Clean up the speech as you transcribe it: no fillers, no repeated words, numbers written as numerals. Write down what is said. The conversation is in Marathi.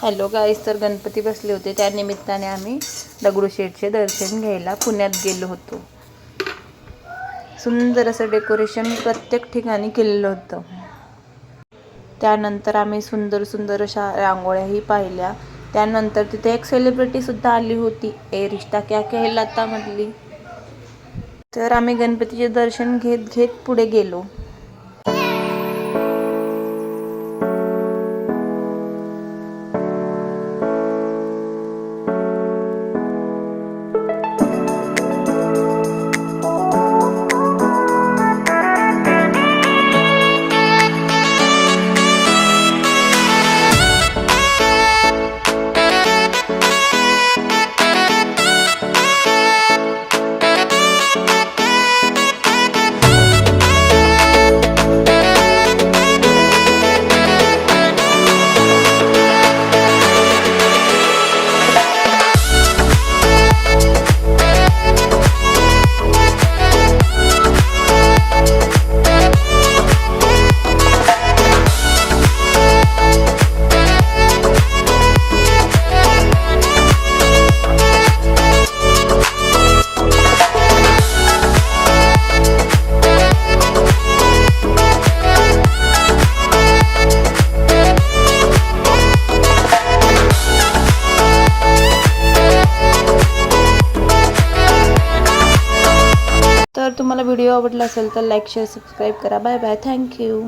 हॅलो गाईस, तर गणपती बसले होते त्या निमित्ताने आम्ही दगडूशेठचे दर्शन घ्यायला पुण्यात गेलो होतो. सुंदर असं डेकोरेशन प्रत्येक ठिकाणी केलेलं होतं. त्यानंतर आम्ही सुंदर सुंदर अशा रांगोळ्याही पाहिल्या. त्यानंतर तिथे एक सेलिब्रिटीसुद्धा आली होती, ए रिश्ता क्या कहलाता मधली. तर आम्ही गणपतीचे दर्शन घेत घेत पुढे गेलो. तर तुम्हाला व्हिडिओ आवडला असेल तर लाईक शेअर सबस्क्राईब करा. Bye bye, thank you.